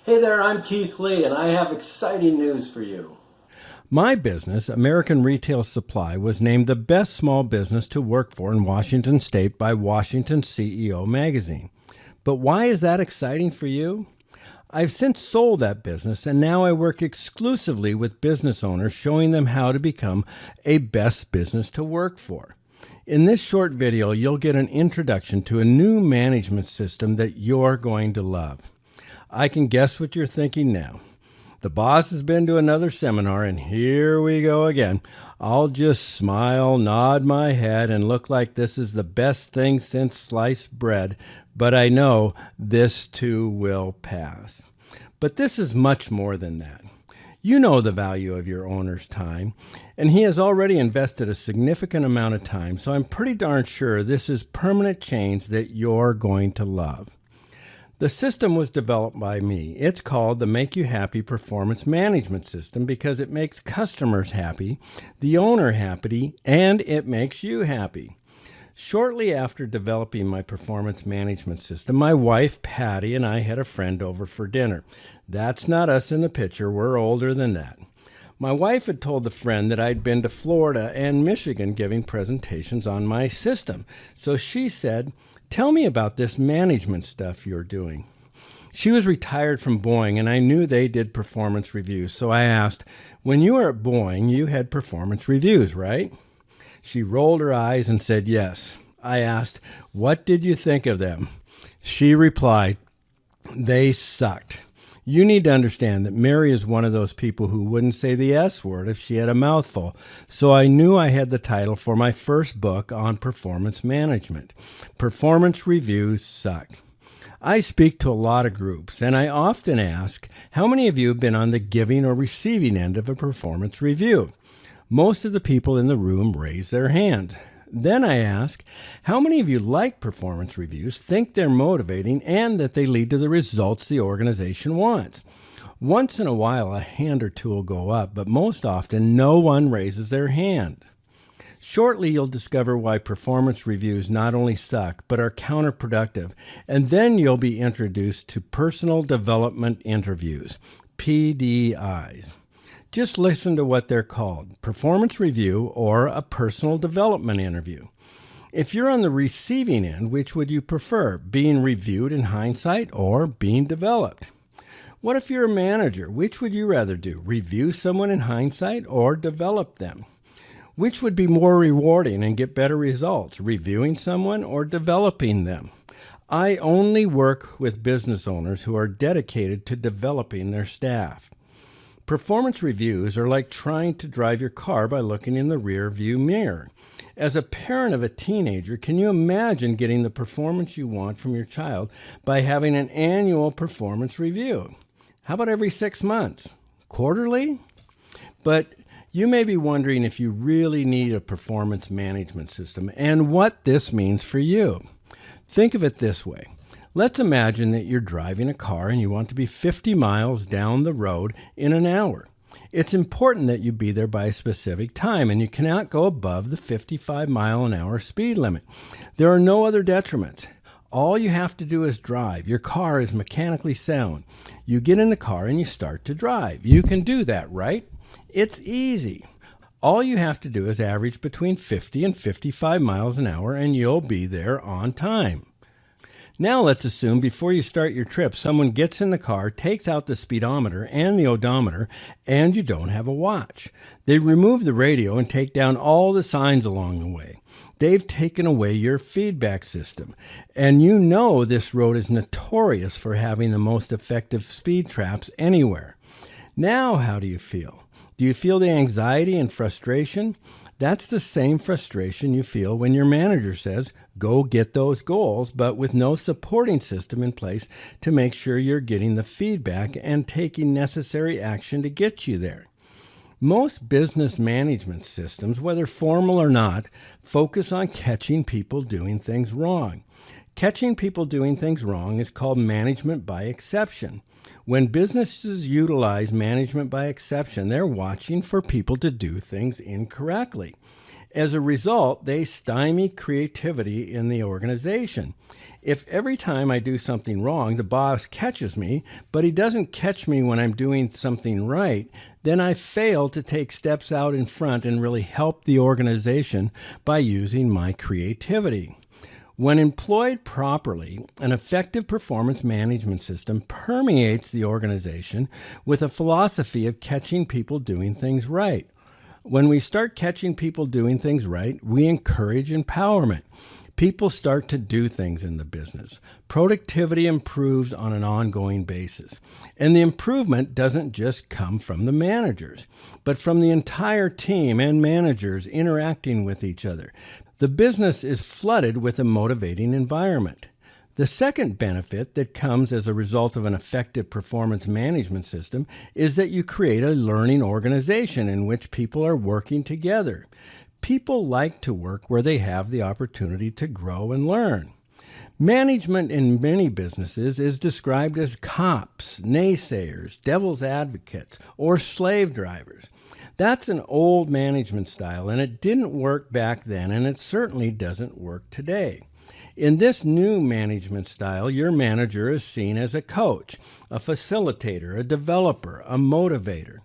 Hey there, I'm Keith Lee, and I have exciting news for you. My business, American Retail Supply, was named the best small business to work for in Washington State by Washington CEO magazine. But why is that exciting for you? I've since sold that business and now I work exclusively with business owners, showing them how to become a best business to work for. In this short video, you'll get an introduction to a new management system that you're going to love. I can guess what you're thinking now. The boss has been to another seminar, and here we go again. I'll just smile, nod my head, and look like this is the best thing since sliced bread, but I know this too will pass. But this is much more than that. You know the value of your owner's time, and he has already invested a significant amount of time, so I'm pretty darn sure this is permanent change that you're going to love. The system was developed by me. It's called the Make You Happy Performance Management System because it makes customers happy, the owner happy, and it makes you happy. Shortly after developing my performance management system, my wife, Patty, and I had a friend over for dinner. That's not us in the picture. We're older than that. My wife had told the friend that I'd been to Florida and Michigan giving presentations on my system. So she said, "Tell me about this management stuff you're doing." She was retired from Boeing, and I knew they did performance reviews. So I asked, "When you were at Boeing, you had performance reviews, right?" She rolled her eyes and said, "Yes." I asked, "What did you think of them?" She replied, "They sucked." You need to understand that Mary is one of those people who wouldn't say the S word if she had a mouthful. So I knew I had the title for my first book on performance management. Performance reviews suck. I speak to a lot of groups, and I often ask, how many of you have been on the giving or receiving end of a performance review? Most of the people in the room raise their hands. Then I ask, how many of you like performance reviews, think they're motivating, and that they lead to the results the organization wants? Once in a while, a hand or two will go up, but most often, no one raises their hand. Shortly, you'll discover why performance reviews not only suck, but are counterproductive, and then you'll be introduced to personal development interviews, PDIs. Just listen to what they're called, performance review or a personal development interview. If you're on the receiving end, which would you prefer, being reviewed in hindsight or being developed? What if you're a manager? Which would you rather do, review someone in hindsight or develop them? Which would be more rewarding and get better results, reviewing someone or developing them? I only work with business owners who are dedicated to developing their staff. Performance reviews are like trying to drive your car by looking in the rear view mirror. As a parent of a teenager, can you imagine getting the performance you want from your child by having an annual performance review? How about every 6 months? Quarterly? But you may be wondering if you really need a performance management system and what this means for you. Think of it this way. Let's imagine that you're driving a car and you want to be 50 miles down the road in an hour. It's important that you be there by a specific time, and you cannot go above the 55-mile-an-hour speed limit. There are no other detriments. All you have to do is drive. Your car is mechanically sound. You get in the car and you start to drive. You can do that, right? It's easy. All you have to do is average between 50 and 55 miles an hour, and you'll be there on time. Now let's assume before you start your trip, someone gets in the car, takes out the speedometer and the odometer, and you don't have a watch. They remove the radio and take down all the signs along the way. They've taken away your feedback system. And you know this road is notorious for having the most effective speed traps anywhere. Now how do you feel? Do you feel the anxiety and frustration? That's the same frustration you feel when your manager says, go get those goals, but with no supporting system in place to make sure you're getting the feedback and taking necessary action to get you there. Most business management systems, whether formal or not, focus on catching people doing things wrong. Catching people doing things wrong is called management by exception. When businesses utilize management by exception, they're watching for people to do things incorrectly. As a result, they stymie creativity in the organization. If every time I do something wrong, the boss catches me, but he doesn't catch me when I'm doing something right, then I fail to take steps out in front and really help the organization by using my creativity. When employed properly, an effective performance management system permeates the organization with a philosophy of catching people doing things right. When we start catching people doing things right, we encourage empowerment. People start to do things in the business. Productivity improves on an ongoing basis. And the improvement doesn't just come from the managers, but from the entire team and managers interacting with each other. The business is flooded with a motivating environment. The second benefit that comes as a result of an effective performance management system is that you create a learning organization in which people are working together. People like to work where they have the opportunity to grow and learn. Management in many businesses is described as cops, naysayers, devil's advocates, or slave drivers. That's an old management style, and it didn't work back then, and it certainly doesn't work today. In this new management style, your manager is seen as a coach, a facilitator, a developer, a motivator.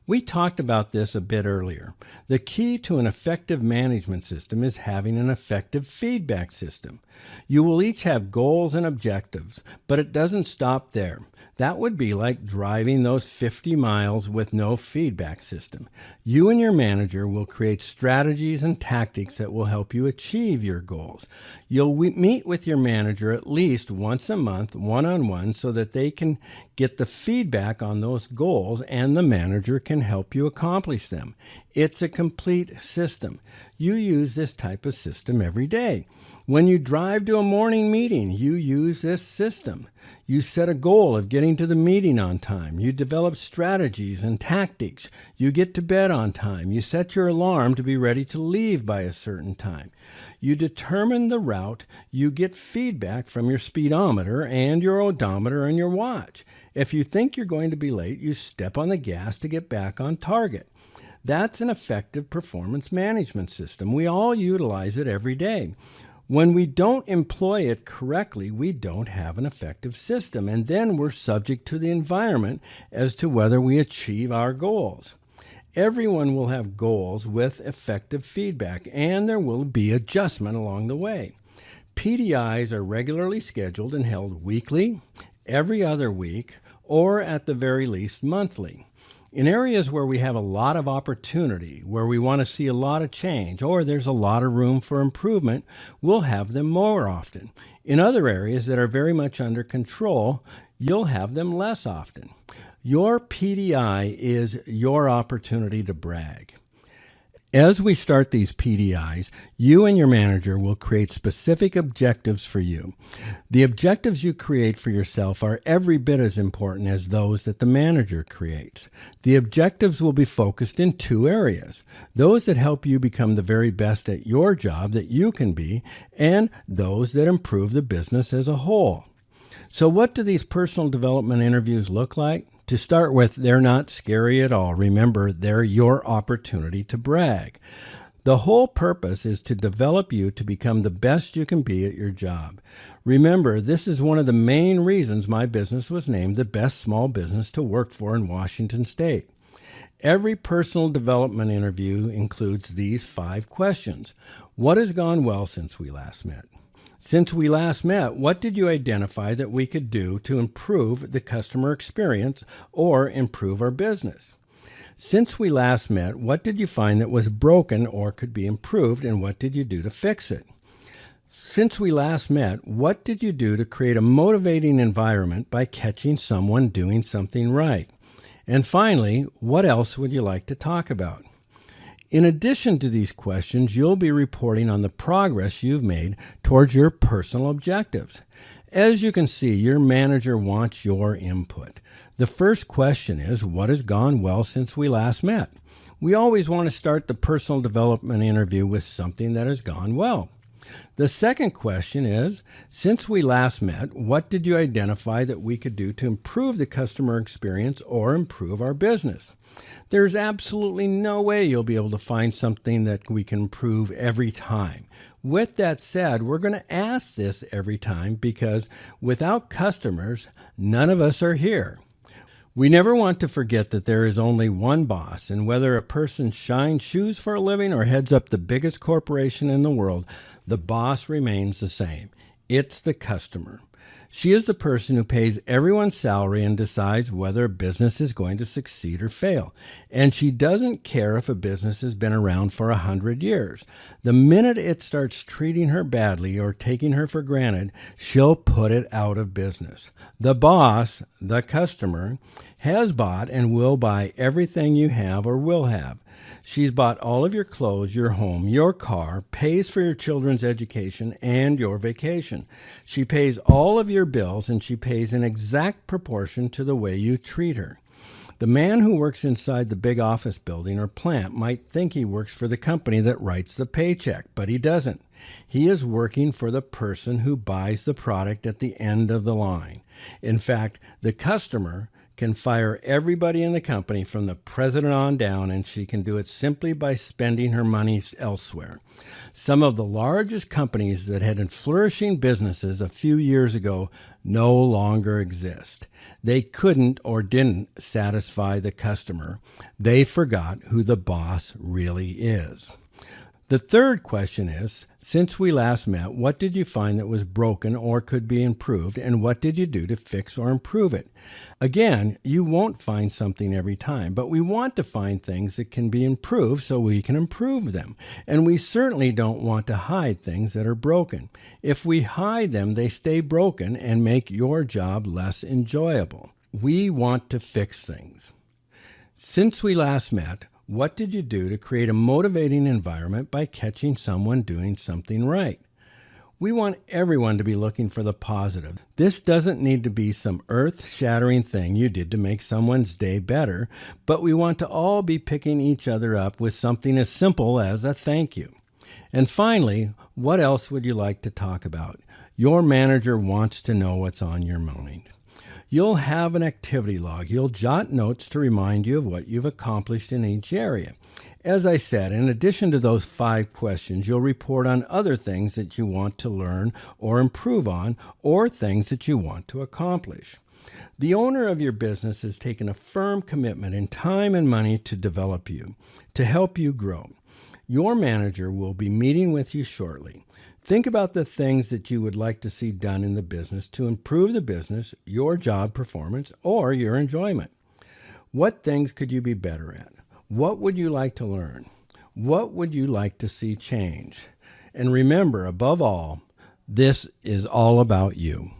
We talked about this a bit earlier. The key to an effective management system is having an effective feedback system. You will each have goals and objectives, but it doesn't stop there. That would be like driving those 50 miles with no feedback system. You and your manager will create strategies and tactics that will help you achieve your goals. You'll meet with your manager at least once a month, one-on-one, so that they can get the feedback on those goals and the manager can help you accomplish them. It's a complete system. You use this type of system every day. When you drive to a morning meeting, you use this system. You set a goal of getting to the meeting on time. You develop strategies and tactics. You get to bed on time. You set your alarm to be ready to leave by a certain time. You determine the route. You get feedback from your speedometer and your odometer and your watch. If you think you're going to be late, you step on the gas to get back on target. That's an effective performance management system. We all utilize it every day. When we don't employ it correctly, we don't have an effective system, and then we're subject to the environment as to whether we achieve our goals. Everyone will have goals with effective feedback, and there will be adjustment along the way. PDIs are regularly scheduled and held weekly, every other week, or at the very least monthly. In areas where we have a lot of opportunity, where we want to see a lot of change, or there's a lot of room for improvement, we'll have them more often. In other areas that are very much under control, you'll have them less often. Your PDI is your opportunity to brag. As we start these PDIs, you and your manager will create specific objectives for you. The objectives you create for yourself are every bit as important as those that the manager creates. The objectives will be focused in two areas: those that help you become the very best at your job that you can be, and those that improve the business as a whole. So what do these personal development interviews look like? To start with, they're not scary at all. Remember, they're your opportunity to brag. The whole purpose is to develop you to become the best you can be at your job. Remember, this is one of the main reasons my business was named the best small business to work for in Washington State. Every personal development interview includes these 5 questions. What has gone well since we last met? Since we last met, what did you identify that we could do to improve the customer experience or improve our business? Since we last met, what did you find that was broken or could be improved, and what did you do to fix it? Since we last met, what did you do to create a motivating environment by catching someone doing something right? And finally, what else would you like to talk about? In addition to these questions, you'll be reporting on the progress you've made towards your personal objectives. As you can see, your manager wants your input. The first question is, what has gone well since we last met? We always want to start the personal development interview with something that has gone well. The second question is, since we last met, what did you identify that we could do to improve the customer experience or improve our business? There's absolutely no way you'll be able to find something that we can improve every time. With that said, we're going to ask this every time because without customers, none of us are here. We never want to forget that there is only one boss, and whether a person shines shoes for a living or heads up the biggest corporation in the world, the boss remains the same. It's the customer. She is the person who pays everyone's salary and decides whether a business is going to succeed or fail. And she doesn't care if a business has been around for 100 years. The minute it starts treating her badly or taking her for granted, she'll put it out of business. The boss, the customer, has bought and will buy everything you have or will have. She's bought all of your clothes, your home, your car, pays for your children's education and your vacation. She pays all of your bills, and she pays in exact proportion to the way you treat her. The man who works inside the big office building or plant might think he works for the company that writes the paycheck, but he doesn't. He is working for the person who buys the product at the end of the line. In fact, the customer can fire everybody in the company from the president on down, and she can do it simply by spending her money elsewhere. Some of the largest companies that had flourishing businesses a few years ago no longer exist. They couldn't or didn't satisfy the customer. They forgot who the boss really is. The third question is, since we last met, what did you find that was broken or could be improved, and what did you do to fix or improve it? Again, you won't find something every time, but we want to find things that can be improved so we can improve them. And we certainly don't want to hide things that are broken. If we hide them, they stay broken and make your job less enjoyable. We want to fix things. Since we last met, what did you do to create a motivating environment by catching someone doing something right? We want everyone to be looking for the positive. This doesn't need to be some earth-shattering thing you did to make someone's day better, but we want to all be picking each other up with something as simple as a thank you. And finally, what else would you like to talk about? Your manager wants to know what's on your mind. You'll have an activity log. You'll jot notes to remind you of what you've accomplished in each area. As I said, in addition to those 5 questions, you'll report on other things that you want to learn or improve on, or things that you want to accomplish. The owner of your business has taken a firm commitment in time and money to develop you, to help you grow. Your manager will be meeting with you shortly. Think about the things that you would like to see done in the business to improve the business, your job performance, or your enjoyment. What things could you be better at? What would you like to learn? What would you like to see change? And remember, above all, this is all about you.